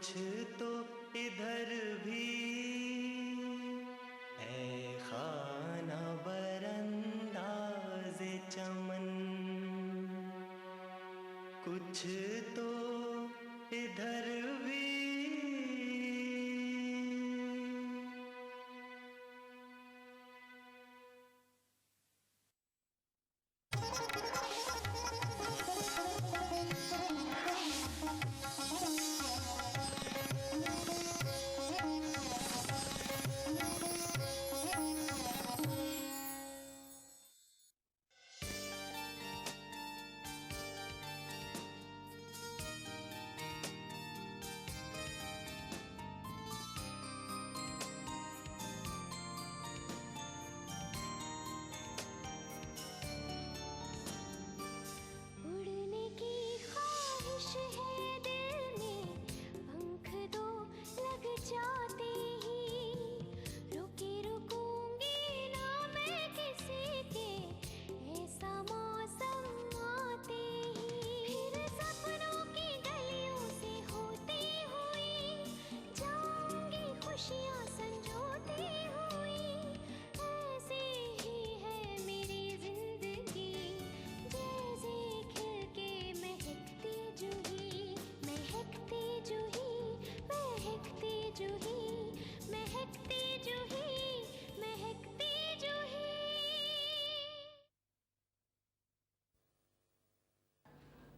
कुछ तो इधर भी है खाना बरंदाज़े चमन, कुछ तो इधर भी।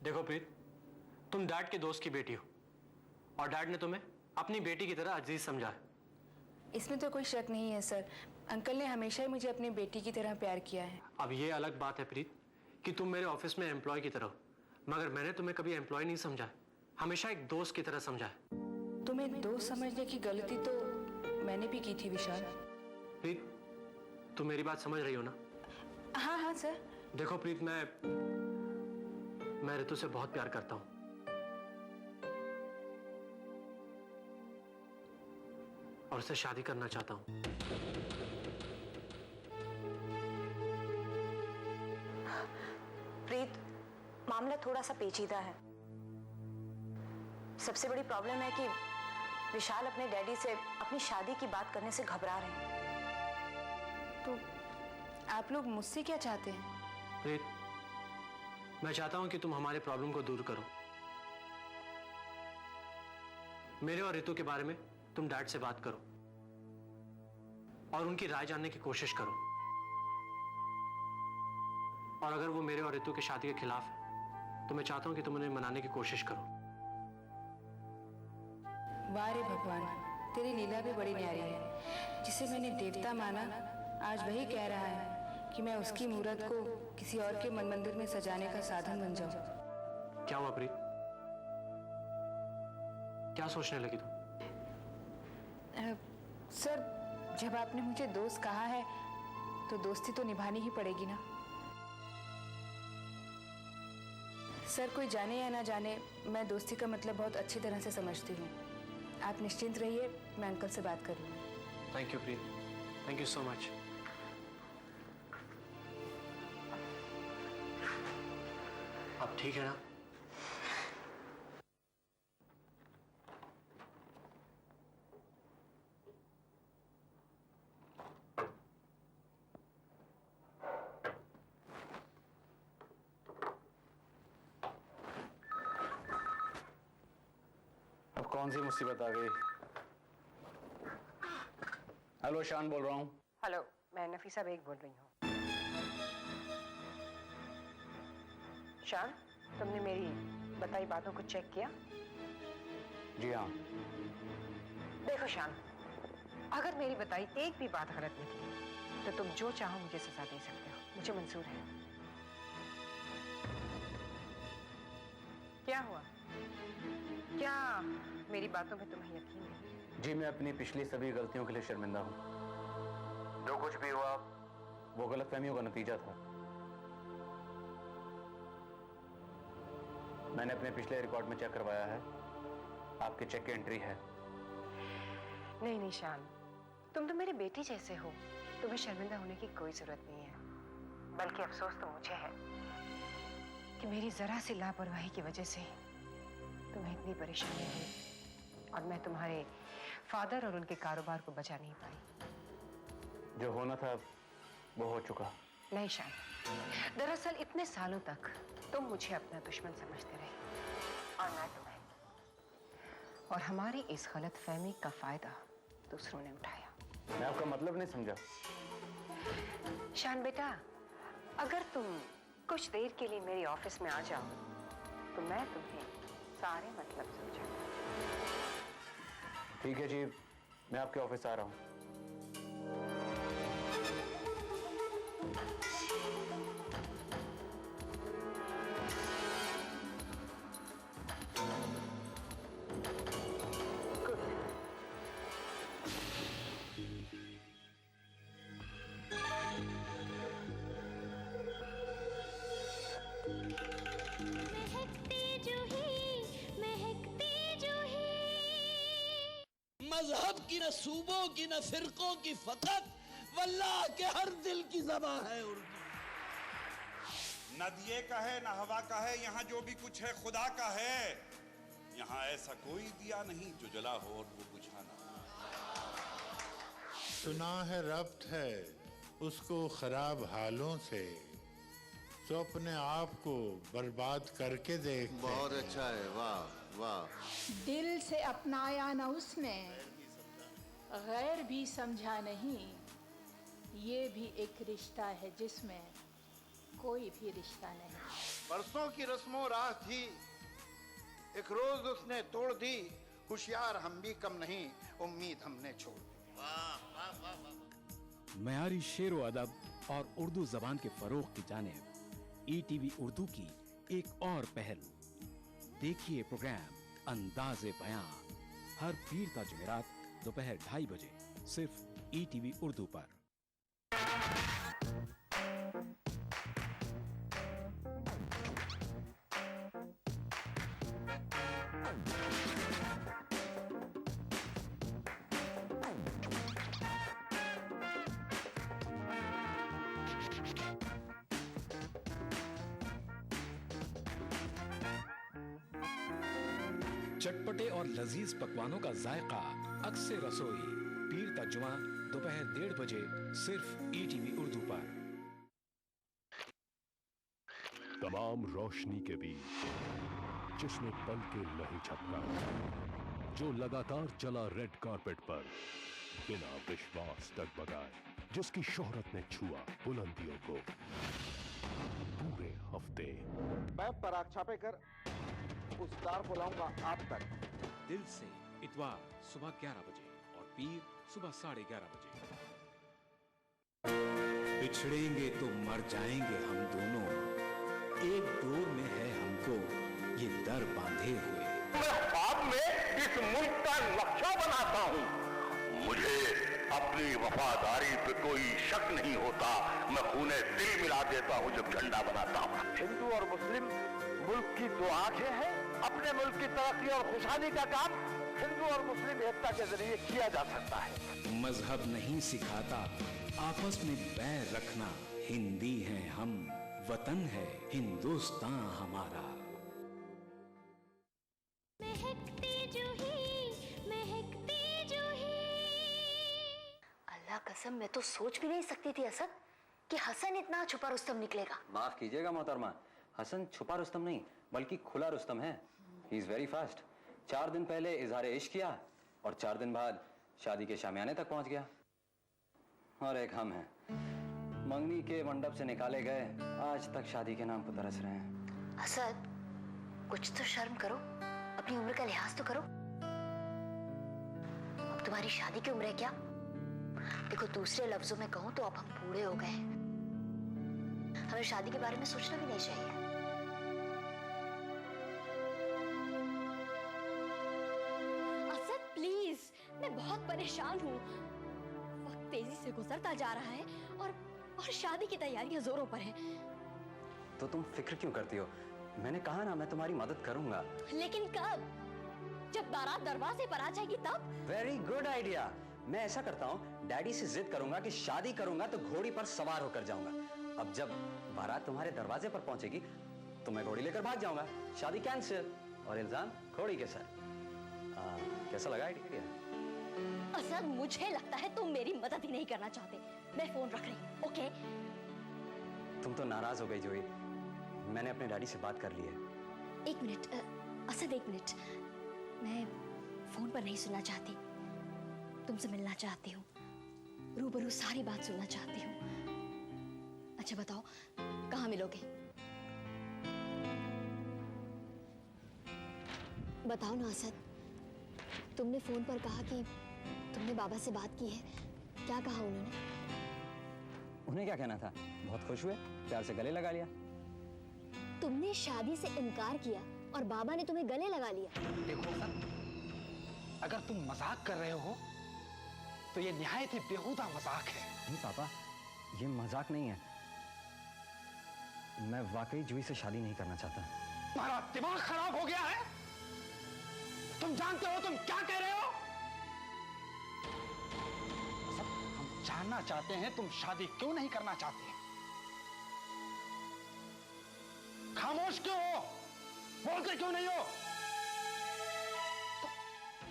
देखो प्रीत, तुम डैड के दोस्त की बेटी हो और डैड ने तुम्हें अपनी बेटी की तरह अजीज समझा है। इसमें तो कोई शक नहीं है सर। अंकल ने हमेशा ही मुझे अपनी बेटी की तरह प्यार किया है। अब ये अलग बात है प्रीत कि तुम मेरे ऑफिस में एम्प्लॉय की तरह हो, मगर मैंने तुम्हें कभी एम्प्लॉय नहीं समझा है, हमेशा एक दोस्त की तरह समझा है। तुम्हें दोस्त समझने की गलती तो मैंने भी की थी विशाल। प्रीत, तुम मेरी बात समझ रही हो ना? हाँ हाँ सर। देखो प्रीत, मैं ऋतु से बहुत प्यार करता हूं और उससे शादी करना चाहता हूं। प्रीत, मामला थोड़ा सा पेचीदा है। सबसे बड़ी प्रॉब्लम है कि विशाल अपने डैडी से अपनी शादी की बात करने से घबरा रहे हैं। तो आप लोग मुझसे क्या चाहते हैं? प्रीत, मैं चाहता हूं कि तुम हमारे प्रॉब्लम को दूर करो। मेरे और ऋतु के बारे में तुम डैड से बात करो और उनकी राय जानने की कोशिश करो, और अगर वो मेरे और ऋतु की शादी के खिलाफ है तो मैं चाहता हूं कि तुम उन्हें मनाने की कोशिश करो। वाह रे भगवान, तेरी लीला भी बड़ी न्यारी है। जिसे मैंने देवता माना, आज वही कह रहा है कि मैं उसकी मूरत को किसी और के मन मंदिर में सजाने का साधन बन जाऊं। क्या हुआ प्रीत? क्या सोचने लगी तुम? सर, जब आपने मुझे दोस्त कहा है तो दोस्ती तो निभानी ही पड़ेगी ना। सर, कोई जाने या ना जाने, मैं दोस्ती का मतलब बहुत अच्छी तरह से समझती हूँ। आप निश्चिंत रहिए, मैं अंकल से बात करूँगी। Thank you Preet, thank you so much. अब ठीक है ना? अब कौन सी मुसीबत आ गई? हेलो, शान बोल रहा हूँ। हेलो, मैं नफीसा बेग बोल रही हूँ। शान, तुमने मेरी बताई बातों को चेक किया? जी हाँ। देखो शान, अगर मेरी बताई एक भी बात गलत निकली तो तुम जो चाहो मुझे सजा दे सकते हो, मुझे मंजूर है। क्या हुआ? क्या मेरी बातों पे तुम्हें यकीन है? जी, मैं अपनी पिछली सभी गलतियों के लिए शर्मिंदा हूँ। जो कुछ भी हुआ वो गलतफहमियों का नतीजा था। मैंने अपने पिछले रिकॉर्ड में चेक करवाया है, आपके चेक की एंट्री है। नहीं नहीं शान, तुम तो मेरी बेटी जैसे हो, तुम्हें शर्मिंदा होने की कोई जरूरत नहीं है। बल्कि अफसोस तो मुझे है कि मेरी जरा सी लापरवाही की वजह से तुम्हें इतनी परेशानी हुई और मैं तुम्हारे फादर और उनके कारोबार को बचा नहीं पाई। जो होना था वो हो चुका। नहीं शान, दरअसल इतने सालों तक तुम मुझे अपना दुश्मन समझते रहे और मैं तुम्हें, और हमारी इस गलत फहमी का फायदा दूसरों ने उठाया। मैं आपका मतलब नहीं समझा। शान बेटा, अगर तुम कुछ देर के लिए मेरे ऑफिस में आ जाओ तो मैं तुम्हें सारे मतलब समझाऊंगा। ठीक है जी, मैं आपके ऑफिस आ रहा हूँ। मजहब की न सूबों की न फिरकों की फकत वल्लाह के हर दिल की ज़बान है उर्दू। न दिए का है न हवा का है, यहाँ जो भी कुछ है खुदा का है। यहाँ ऐसा कोई दिया नहीं जो जला हो और वो बुझा ना। सुना है रब्त है उसको खराब हालों से, तो अपने आप को बर्बाद करके देख। बहुत अच्छा है, वाह वाह। दिल से अपनाया न उसने, गैर भी समझा नहीं। ये भी एक रिश्ता है जिसमें कोई भी रिश्ता नहीं। बरसों की रस्मों राह थी, एक रोज उसने तोड़ दी। होशियार हम भी कम नहीं, उम्मीद हमने छोड़ दी। वाह वाह वाह वाह। मयारी शेर व अदब और उर्दू जबान के फरोग की जानिब ETV उर्दू की एक और पहल। देखिए प्रोग्राम अंदाज़े बयां हर पीर ता जुमेरात दोपहर 2:30 बजे सिर्फ ETV उर्दू पर। चटपटे और लजीज पकवानों का जायका अक्सर रसोई पीर ता जुमा दोपहर 1:30 बजे सिर्फ ETV उर्दू पर। तमाम रोशनी के बीच जिसने पल के नहीं झपका, जो लगातार चला रेड कारपेट पर बिना विश्वास डगमगाए, जिसकी शोहरत ने छुआ बुलंदियों को पूरे हफ्ते। मैं पराग छापे कर उस तार को लाऊंगा आप तक। दिल से इतवार सुबह 11 बजे और पीर सुबह 11:30 बजे। बिछड़ेंगे तो मर जाएंगे हम दोनों, एक डोर में है हमको ये दर बांधे हुए। मैं ख्वाब में इस मुल्क का नक्शा बनाता हूँ। मुझे अपनी वफादारी पे कोई शक नहीं होता। मैं खूने दिल मिला देता हूँ जब झंडा बनाता हूँ। हिंदू और मुस्लिम मुल्क की दो आंखें हैं। अपने मुल्क की तरक्की और खुशहाली का काम हिंदू और मुस्लिम एकता के जरिए किया जा सकता है। मजहब नहीं सिखाता आपस में बैर रखना। हिंदी हैं हम, वतन है हिंदुस्तान हमारा। अल्लाह कसम, मैं तो सोच भी नहीं सकती थी असद कि हसन इतना छुपा रुस्तम निकलेगा। माफ कीजिएगा मोहतरमा, हसन छुपा रुस्तम नहीं बल्कि खुला रुस्तम है। He is very fast. 4 दिन पहले इजहार इश्क किया और 4 दिन बाद शादी के शामियाने तक पहुंच गया। और एक हम हैं, मंगनी के मंडप से निकाले गए, आज तक शादी के नाम पर तरस रहे हैं। असद, कुछ तो शर्म करो, अपनी उम्र का लिहाज तो करो। अब तुम्हारी शादी की उम्र है क्या? देखो, दूसरे लफ्जों में कहूं तो अब हम बूढ़े हो गए हैं। हमें शादी के बारे में सोचना भी नहीं चाहिए। असद प्लीज, मैं बहुत परेशान हूँ। वक्त तेजी से गुजरता जा रहा है और शादी की तैयारियां जोरों पर हैं। तो तुम फिक्र क्यों करती हो? मैंने कहा ना, मैं तुम्हारी मदद करूंगा। लेकिन कब? जब बारात दरवाजे पर आ जाएगी तब? Very good idea. मैं ऐसा करता हूँ, डैडी से जिद करूंगा कि शादी करूंगा तो घोड़ी पर सवार होकर जाऊंगा। अब जब बारात तुम्हारे दरवाजे पर पहुंचेगी तो मैं घोड़ी लेकर भाग जाऊंगा। शादी कैंसिल और इल्जाम घोड़ी के सर। कैसा लगा आइडिया क्या? असद, मुझे लगता है तुम मेरी मदद ही नहीं करना चाहते। मैं फोन रख रही हूँ, ओके? तुम तो नाराज हो गई जोई। मैंने अपने डैडी से बात कर ली है। एक मिनट असद, एक मिनट। मैं फोन पर नहीं सुनना चाहती, तुमसे मिलना चाहती हूँ, रूबरू सारी बात सुनना चाहती हूँ। अच्छा बताओ, कहाँ मिलोगे? बताओ ना असद, तुमने फोन पर कहा कि तुमने बाबा से बात की है, क्या कहा उन्होंने? उन्हें क्या कहना था, बहुत खुश हुए, प्यार से गले लगा लिया। तुमने शादी से इनकार किया और बाबा ने तुम्हें गले लगा लिया। देखो सर, अगर तुम मजाक कर रहे हो तो ये निहायत ही बेहुदा मजाक है। नहीं पापा, ये मजाक नहीं है। मैं वाकई जूही से शादी नहीं करना चाहता। तुम्हारा दिमाग खराब हो गया है? तुम जानते हो तुम क्या कह रहे हो? सब हम जानना चाहते हैं तुम शादी क्यों नहीं करना चाहते। खामोश क्यों हो? बोलते क्यों नहीं हो?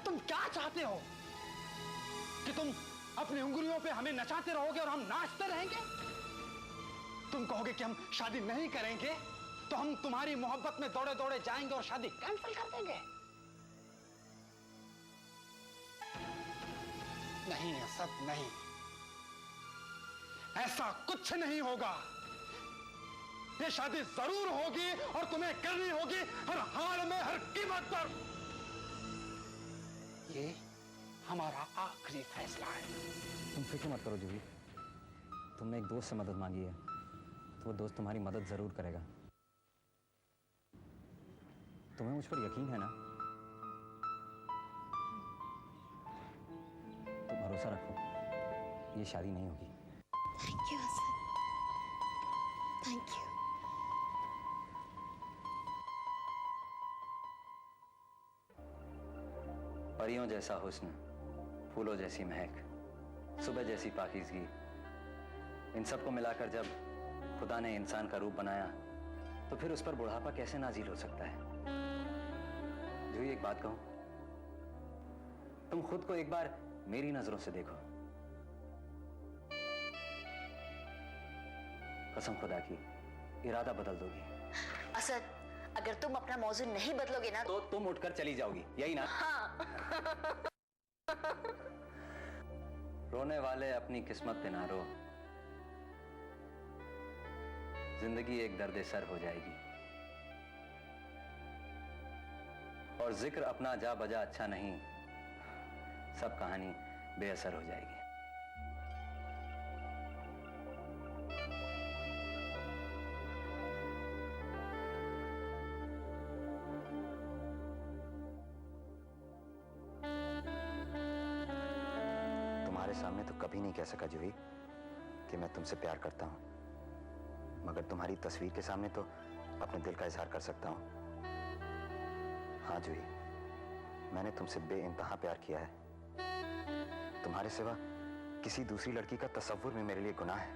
तुम क्या चाहते हो कि तुम अपनी उंगलियों पे हमें नचाते रहोगे और हम नाचते रहेंगे? तुम कहोगे कि हम शादी नहीं करेंगे तो हम तुम्हारी मोहब्बत में दौड़े दौड़े जाएंगे और शादी कैंसिल कर देंगे। नहीं असद, नहीं, ऐसा कुछ नहीं होगा। ये शादी जरूर होगी और तुम्हें करनी होगी, हर हाल में, हर कीमत पर। ये हमारा आखिरी फैसला है। तुम फिक्र मत करो जूही, तुमने एक दोस्त से मदद मांगी है तो वो दोस्त तुम्हारी मदद जरूर करेगा। तुम्हें मुझ पर यकीन है ना? तुम भरोसा रखो, ये शादी नहीं होगी। Thank you Asad, thank you. परियों जैसा हुस्न, फूलों जैसी महक, सुबह जैसी पाकीज़गी, इन सबको मिलाकर जब खुदा ने इंसान का रूप बनाया तो फिर उस पर बुढ़ापा कैसे नाजिल हो सकता है? जूही एक बात कहूं, तुम खुद को एक बार मेरी नजरों से देखो। कसम खुदा की, इरादा बदल दोगी। असद, अगर तुम अपना मौजू नहीं बदलोगे ना तो तुम उठकर चली जाओगी, यही ना? हाँ। रोने वाले अपनी किस्मत पे ना रो, जिंदगी एक दर्द सर हो जाएगी और जिक्र अपना जा बजा अच्छा नहीं, सब कहानी बेअसर हो जाएगी। तुम्हारे सामने तो कभी नहीं कह सका जूही कि मैं तुमसे प्यार करता हूं, मगर तुम्हारी तस्वीर के सामने तो अपने दिल का इजहार कर सकता हूं। हाँ जूही, मैंने तुमसे बेइंतहा प्यार किया है। तुम्हारे सिवा किसी दूसरी लड़की का तसव्वुर भी मेरे लिए गुनाह है।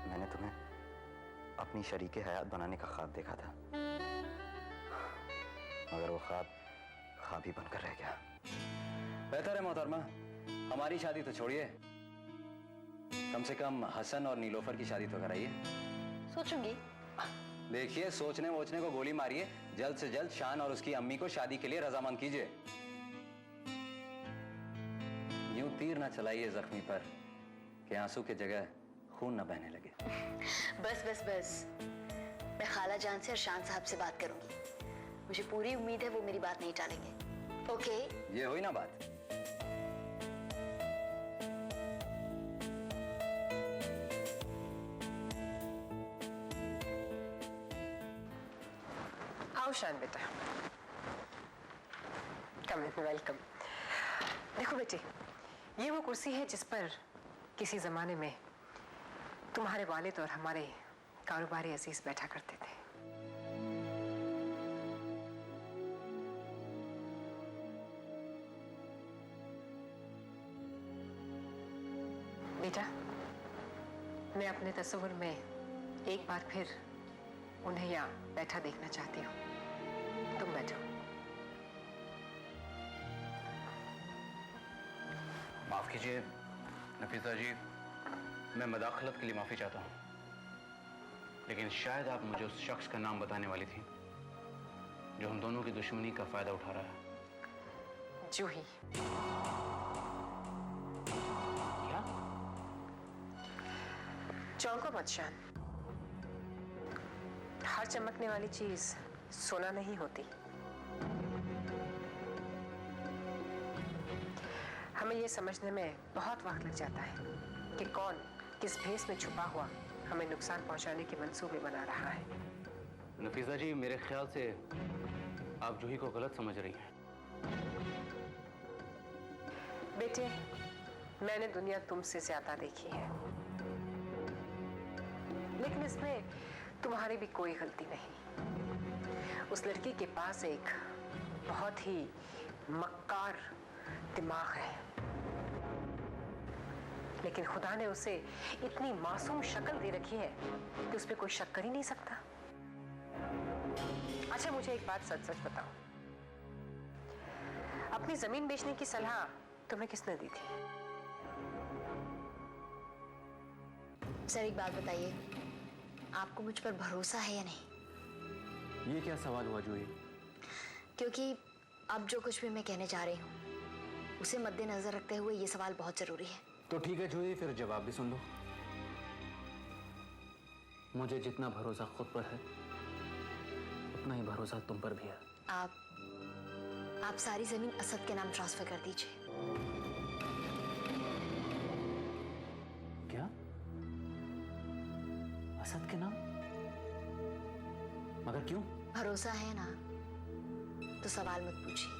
मैंने तुम्हें अपनी शरीके हयात बनाने का ख्वाब देखा था, मगर वो ख्वाब ही बनकर रह गया। बेहतर है मोहतरमा, हमारी शादी तो छोड़िए, कम से कम हसन और नीलोफर की शादी तो कराइए। सोचूंगी। देखिए, सोचने वोचने को गोली मारिए, जल्द से जल्द शान और उसकी अम्मी को शादी के लिए रजामंद कीजिए। यूं तीर ना चलाइए जख्मी पर कि आंसू की जगह खून ना बहने लगे। बस बस बस, मैं खाला जान से और शान साहब से बात करूंगी। मुझे पूरी उम्मीद है वो मेरी बात नहीं टालेंगे। ओके? ये हुई ना बात। आओ शान बेटा, कम इन, वेलकम। देखो बेटे, ये वो कुर्सी है जिस पर किसी जमाने में तुम्हारे वालिद और हमारे कारोबारी अजीज बैठा करते थे। बेटा, मैं अपने तस्वुर में एक बार फिर उन्हें यहाँ बैठा देखना चाहती हूँ। तुम बैठो। माफ कीजिए नफीसा जी, मैं मदाखलत के लिए माफी चाहता हूँ, लेकिन शायद आप मुझे उस शख्स का नाम बताने वाली थी जो हम दोनों की दुश्मनी का फायदा उठा रहा है। जूही। क्या? चौंको मत शान। हर चमकने वाली चीज सोना नहीं होती। हमें यह समझने में बहुत वक्त लग जाता है कि कौन किस भेस में छुपा हुआ हमें नुकसान पहुंचाने के मंसूबे बना रहा है। नफीसा जी, मेरे ख्याल से आप जूही को गलत समझ रही हैं। बेटे, मैंने दुनिया तुमसे ज्यादा देखी है, लेकिन इसमें तुम्हारी भी कोई गलती नहीं। उस लड़की के पास एक बहुत ही मक्कार दिमाग है, लेकिन खुदा ने उसे इतनी मासूम शक्ल दे रखी है कि उस पर कोई शक कर ही नहीं सकता। अच्छा, मुझे एक बात सच सच बताओ, अपनी जमीन बेचने की सलाह तुम्हें किसने दी थी? सर एक बात बताइए, आपको मुझ पर भरोसा है या नहीं? ये क्या सवाल हुआ जूही? क्योंकि अब जो कुछ भी मैं कहने जा रही हूँ उसे मद्देनजर रखते हुए ये सवाल बहुत जरूरी है। तो ठीक है जूही, फिर जवाब भी सुन लो। मुझे जितना भरोसा खुद पर है उतना ही भरोसा तुम पर भी है। आप सारी जमीन असद के नाम ट्रांसफर कर दीजिए। क्या? असद के नाम? मगर क्यों? भरोसा है ना तो सवाल मत पूछिए,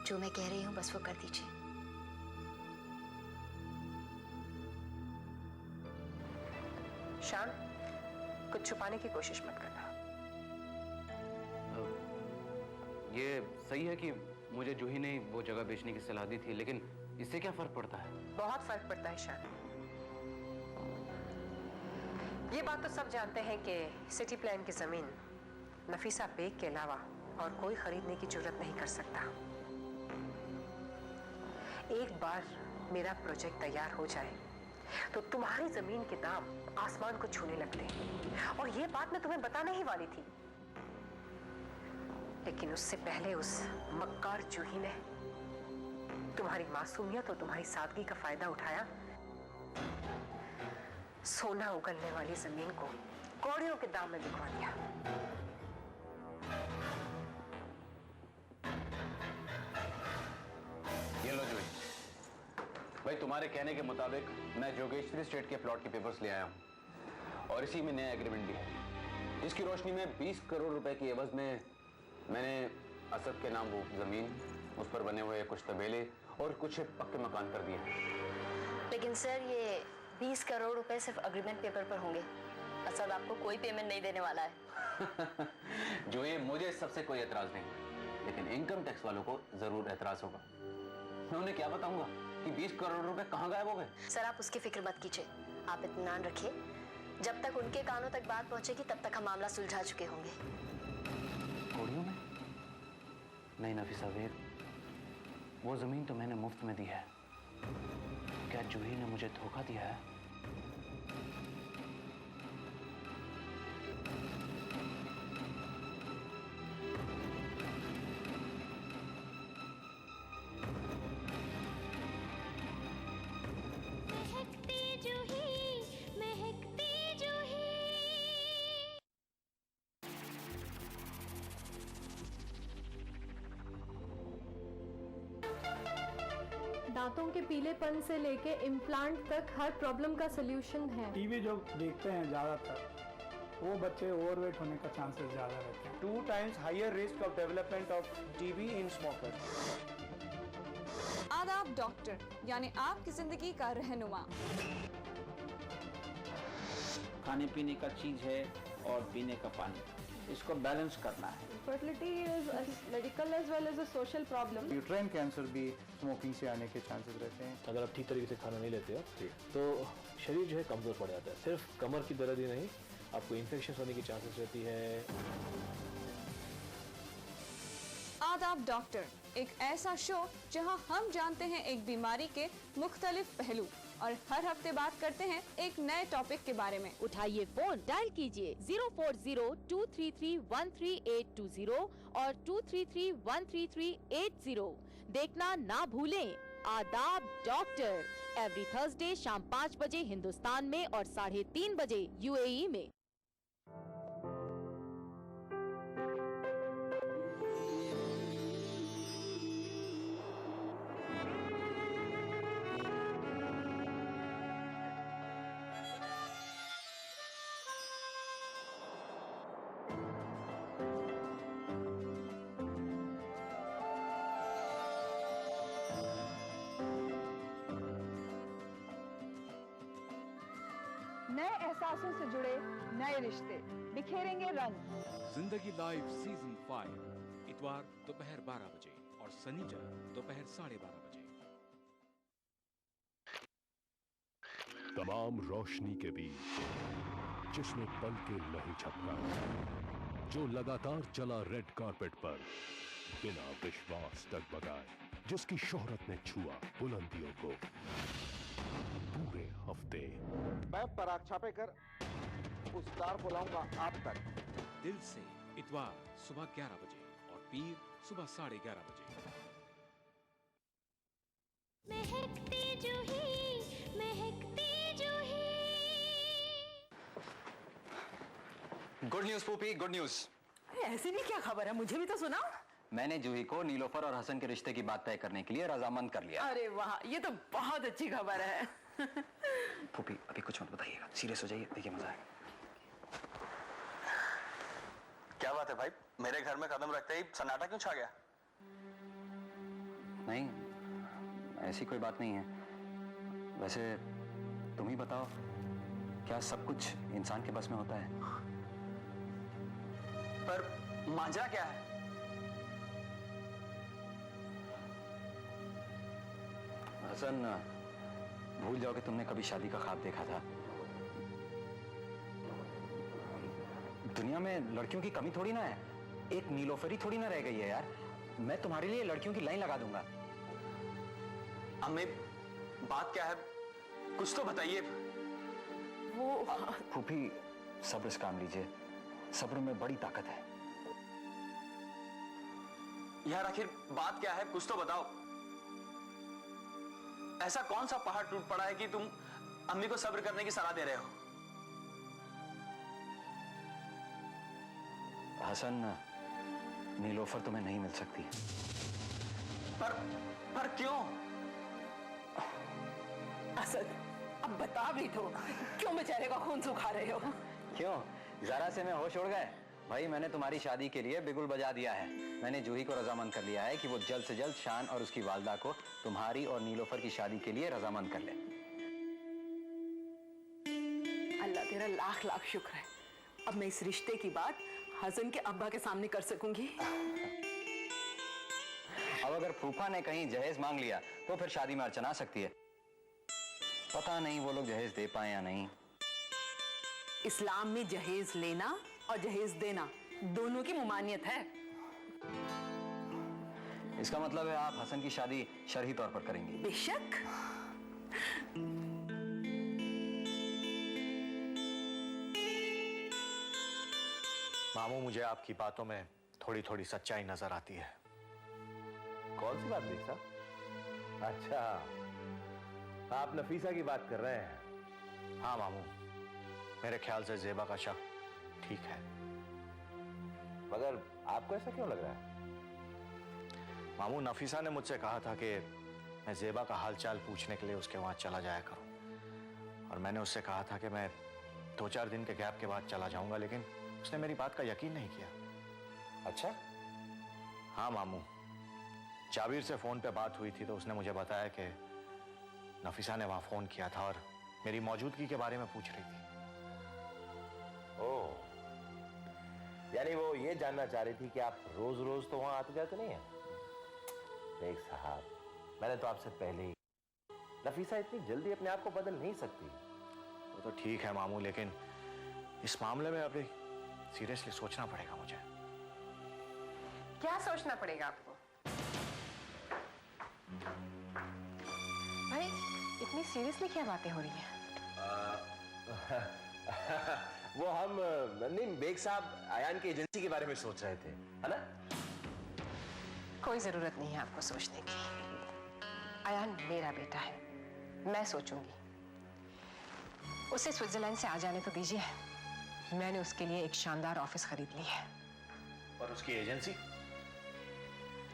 जो मैं कह रही हूँ बस वो कर दीजिए। शान, कुछ छुपाने की कोशिश मत करना। ये सही है कि मुझे जूही ने वो जगह बेचने की सलाह दी थी, लेकिन इससे क्या फर्क पड़ता है? बहुत फर्क पड़ता है शान। ये बात तो सब जानते हैं कि सिटी प्लान की जमीन नफीसा बेग के अलावा और कोई खरीदने की जरूरत नहीं कर सकता। एक बार मेरा प्रोजेक्ट तैयार हो जाए तो तुम्हारी जमीन के दाम आसमान को छूने लगते, और ये बात मैं तुम्हें बताने ही वाली थी, लेकिन उससे पहले उस मक्कार जूही ने तुम्हारी मासूमियत और तुम्हारी सादगी का फायदा उठाया, सोना उगलने वाली जमीन को कौड़ियों के दाम में बिकवा दिया। ये लो जूही, भाई तुम्हारे कहने के मुताबिक मैं जोगेश्वरी स्टेट के प्लॉट के पेपर्स ले आया हूँ और इसी में नया एग्रीमेंट भी है। इसकी रोशनी में 20 करोड़ रुपए की एवज में मैंने असद के नाम वो जमीन, उस पर बने हुए कुछ तबेले और कुछ पक्के मकान कर दिए। लेकिन सर ये 20 करोड़ रुपए सिर्फ अग्रीमेंट पेपर पर होंगे, असद आपको कोई पेमेंट नहीं देने वाला है। जो ये मुझे सबसे कोई एतराज नहीं, लेकिन इनकम टैक्स वालों को जरूर एतराज होगा। मैं उन्हें क्या बताऊंगा कि 20 करोड़ रुपए कहाँ गायब हो गए? सर आप उसकी फिक्र मत कीजिए, आप इत्मीनान रखिए, जब तक उनके कानों तक बात पहुंचेगी तब तक हम मामला सुलझा चुके होंगे। कौड़ियों में? नहीं नफीसा बेग, वो जमीन तो मैंने मुफ्त में दी है। क्या जूही ने मुझे धोखा दिया है? दांतों के पीलेपन से लेके इम्प्लांट तक हर प्रॉब्लम का सलूशन है। टीवी जो देखते हैं ज़्यादातर वो बच्चे ओवरवेट होने का चांसेस ज़्यादा रहते हैं। 2 times higher risk of development of TB in smokers. आदाब डॉक्टर, यानी आपकी जिंदगी का रहनुमा। खाने पीने का चीज है और पीने का पानी, इसको बैलेंस करना है। Fertility is medical as well as a social problem. Uterine cancer भी स्मोकिंग से आने के चांसेस रहते हैं। अगर आप ठीक तरीके से खाना नहीं लेते हो तो शरीर जो है कमज़ोर पड़ जाता है। सिर्फ कमर की दर्द ही नहीं, आपको इन्फेक्शन होने की चांसेस रहती है। आदाब डॉक्टर, एक ऐसा शो जहां हम जानते हैं एक बीमारी के मुख्तलिफ पहलू और हर हफ्ते बात करते हैं एक नए टॉपिक के बारे में। उठाइए फोन, डायल कीजिए 040-233-13820 और 233-13380। देखना ना भूलें आदाब डॉक्टर, एवरी थर्सडे शाम 5 बजे हिंदुस्तान में और 3:30 बजे यूएई में। नए एहसासों से जुड़े नए रिश्ते बिखेरेंगे रंग। जिंदगी लाइव सीजन 5 इतवार दोपहर 12 बजे और शनिवार दोपहर 12:30 बजे। तमाम रोशनी के बीच जिसने पल के नहीं झपका, जो लगातार चला रेड कारपेट पर बिना विश्वास डगमगाए, जिसकी शोहरत ने छुआ बुलंदियों को पूरे हफ्ते। मैं पराग छापे कर उस तार को लाऊंगा आप तक। दिल से इतवार सुबह 11 बजे और पीर सुबह 11:30 बजे। महकती जूही, महकती जूही। गुड न्यूज पूपी, गुड न्यूज। ऐसी भी क्या खबर है, मुझे भी तो सुनाओ। मैंने जूही को नीलोफर और हसन के रिश्ते की बात तय करने के लिए रजामंद कर लिया। अरे वाह, ये तो बहुत अच्छी खबर है। पूपी अभी कुछ मत बताइएगा, सीरियस हो जाइए, देखिए मजा आएगा। क्या बात है भाई, मेरे घर में कदम रखते ही सन्नाटा क्यों छा गया? नहीं, ऐसी कोई बात नहीं है। वैसे तुम ही बताओ, क्या सब कुछ इंसान के बस में होता है? पर माजरा क्या है? हसन, भूल जाओ कि तुमने कभी शादी का ख्वाब देखा था। दुनिया में लड़कियों की कमी थोड़ी ना है, एक नीलोफरी थोड़ी ना रह गई है यार। मैं तुम्हारे लिए लड़कियों की लाइन लगा दूंगा। अम्मी, बात क्या है, कुछ तो बताइए। वो फूफी, सब्र से काम लीजिए, सब्र में बड़ी ताकत है। यार आखिर बात क्या है, कुछ तो बताओ। ऐसा कौन सा पहाड़ टूट पड़ा है कि तुम अम्मी को सब्र करने की सलाह दे रहे हो? हसन, नीलोफर तुम्हें नहीं मिल सकती। पर क्यों? असद, अब बता भी दो, क्यों बेचारे का खून सुखा रहे हो? क्यों, जरा से मैं होश उड़ गए? भाई, मैंने तुम्हारी शादी के लिए बिगुल बजा दिया है। मैंने जूही को रजामंद कर लिया है कि वो जल्द से जल्द शान और उसकी वालदा को तुम्हारी और नीलोफर की शादी के लिए रजामंद कर ले। अल्लाह तेरा लाख लाख शुक्र है, अब मैं इस रिश्ते की बात हसन के अब्बा के सामने कर सकूंगी। अब अगर फूफा ने कहीं जहेज मांग लिया तो फिर शादी में अड़चन आ सकती है। पता नहीं वो लोग जहेज दे पाए या नहीं। इस्लाम में जहेज लेना और जहेज देना दोनों की मुमानियत है। इसका मतलब है आप हसन की शादी शरही तौर पर करेंगी? बेशक। मामू, मुझे आपकी बातों में थोड़ी थोड़ी सच्चाई नजर आती है। कौन सी बात दीक्षा? अच्छा, आप नफीसा की बात कर रहे हैं? हाँ मामू, मेरे ख्याल से जेबा का शक ठीक है। मगर आपको ऐसा क्यों लग रहा है? मामू, नफीसा ने मुझसे कहा था कि मैं जेबा का हालचाल पूछने के लिए उसके वहां चला जाया करूं, और मैंने उससे कहा था कि मैं 2-4 दिन के गैप के बाद चला जाऊंगा, लेकिन उसने मेरी बात का यकीन नहीं किया। अच्छा? हाँ मामू, जाबिर से फोन पे बात हुई थी तो उसने मुझे बताया कि नफीसा ने वहां फोन किया था और मेरी मौजूदगी के बारे में पूछ रही थी। ओह, यानी वो ये जानना चाह रही थी कि आप रोज रोज तो वहां आते जाते नहीं हैं? देख साहब, मैंने तो आपसे पहले ही, नफीसा इतनी जल्दी अपने आप को बदल नहीं सकती। वो तो ठीक है मामू, लेकिन इस मामले में अभी सीरियसली सोचना पड़ेगा मुझे। क्या सोचना पड़ेगा आपको? भाई इतनी सीरियसली क्या बातें हो रही हैं? वो हम नहीं बेग साहब अयान की एजेंसी के बारे में सोच रहे थे, है ना? कोई जरूरत नहीं है आपको सोचने की। अयान मेरा बेटा है, मैं सोचूंगी। उसे स्विट्जरलैंड से आ जाने तो दीजिए। मैंने उसके लिए एक शानदार ऑफिस खरीद ली है। और उसकी एजेंसी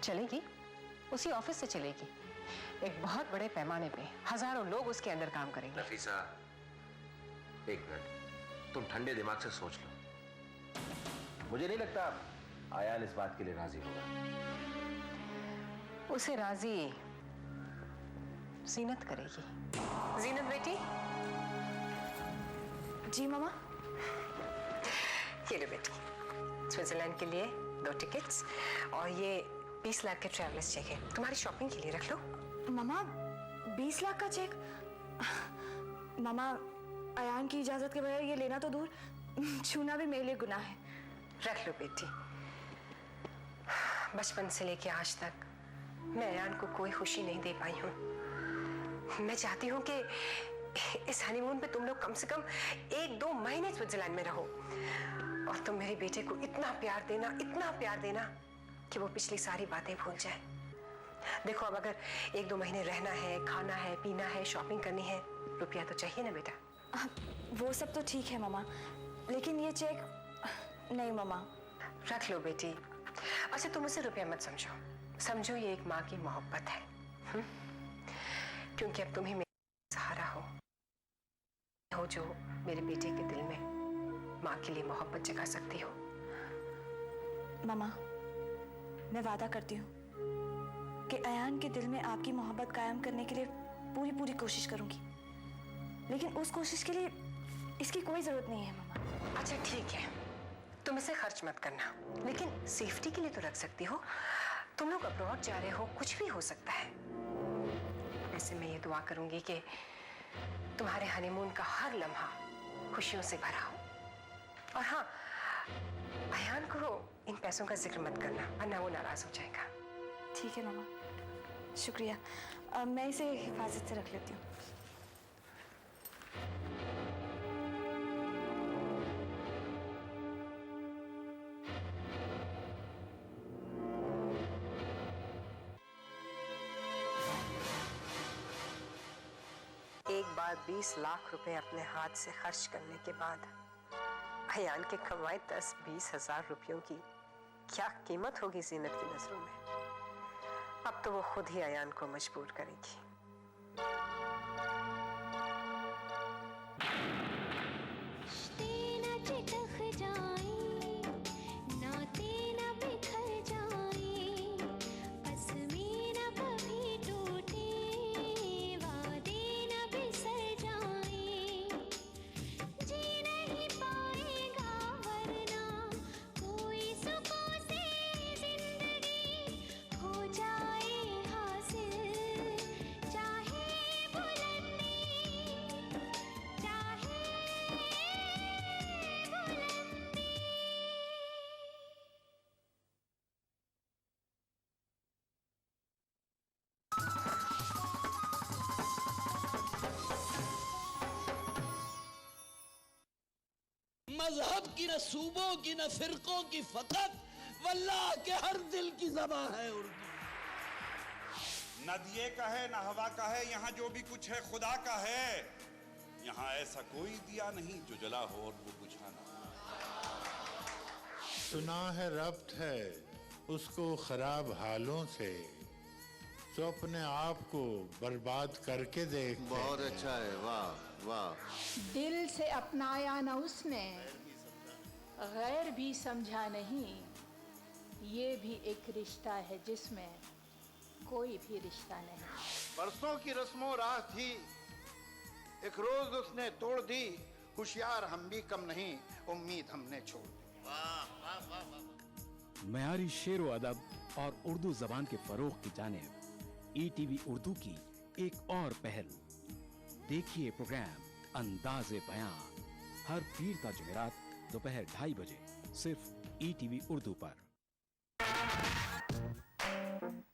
चलेगी, उसी ऑफिस से चलेगी। एक बहुत बड़े पैमाने पे हजारों लोग उसके अंदर काम करेंगे। नफीसा, एक मिनट, तुम ठंडे दिमाग से सोच लो। मुझे नहीं लगता अयान इस बात के लिए राजी होगा। उसे राजी जीनत करेगी। जीनत बेटी। जी मामा। ये लो बेटी, स्विट्जरलैंड के लिए 2 टिकट्स और ये 20 लाख के ट्रैवलर्स चेक है। तुम्हारी शॉपिंग के लिए रख लो। मामा 20 लाख का चेक? मामा अयान की इजाजत के बगैर ये लेना तो दूर, छूना भी मेरे लिए गुनाह है। रख लो बेटी। बचपन से लेके आज तक मैं अयान को कोई खुशी नहीं दे पाई हूँ। मैं चाहती हूँ कि इस हनीमून पे तुम लोग कम से कम 1-2 महीने स्विट्जरलैंड में रहो और तुम मेरे बेटे को इतना प्यार देना कि वो पिछली सारी बातें भूल जाए। देखो अब अगर 1-2 महीने रहना है, खाना है, पीना है, शॉपिंग करनी है, रुपया तो चाहिए ना बेटा। वो सब तो ठीक है मामा, लेकिन ये चेक नहीं मामा। रख लो बेटी। अच्छा तुम उसे रुपया मत समझो ये एक माँ की मोहब्बत है। क्योंकि अब तुम ही मेरा सहारा हो जो मेरे बेटे के दिल में माँ के लिए मोहब्बत जगा सकती हो। मामा मैं वादा करती हूँ कि अयान के दिल में आपकी मोहब्बत कायम करने के लिए पूरी कोशिश करूंगी, लेकिन उस कोशिश के लिए इसकी कोई जरूरत नहीं है मामा। अच्छा ठीक है, तुम इसे खर्च मत करना, लेकिन सेफ्टी के लिए तो रख सकती हो। तुम लोग अब्रॉड जा रहे हो, कुछ भी हो सकता है। ऐसे मैं ये दुआ करूंगी कि तुम्हारे हनीमून का हर लम्हा खुशियों से भरा हो। और हाँ, अयान को इन पैसों का जिक्र मत करना, वरना वो नाराज हो जाएगा। ठीक है मामा, शुक्रिया। मैं इसे हिफाजत से रख लेती हूँ। एक बार 20 लाख रुपए अपने हाथ से खर्च करने के बाद अयान के कमाए 10-20 हजार रुपयों की क्या कीमत होगी जीनत की नजरों में। अब तो वो खुद ही अयान को मजबूर करेगी। मजहब की न सूबों की न फिरकों की फकत वल्लाह के हर दिल की ज़बां है उर्दू। न दिए का है न हवा का है, यहाँ जो भी कुछ है खुदा का है। यहाँ ऐसा कोई दिया नहीं जो जला हो और वो बुझा ना। सुना है रब्त है उसको खराब हालों से, तो अपने आप को बर्बाद करके देखते। बहुत अच्छा है, वाह वाह। दिल से अपनाया न उसने, गैर भी समझा नहीं। ये भी एक रिश्ता है जिसमें कोई भी रिश्ता नहीं। बरसों की रस्मों राह थी, एक रोज उसने तोड़ दी। होशियार हम भी कम नहीं, उम्मीद हमने छोड़ दी। वाह वाह वाह। मयारी शेर व अदब और उर्दू जबान के फरोग की जानिब ETV उर्दू की एक और पहल। देखिए प्रोग्राम अंदाज़े बयां हर पीर ता जुमेरात दोपहर 2:30 बजे सिर्फ ETV उर्दू पर।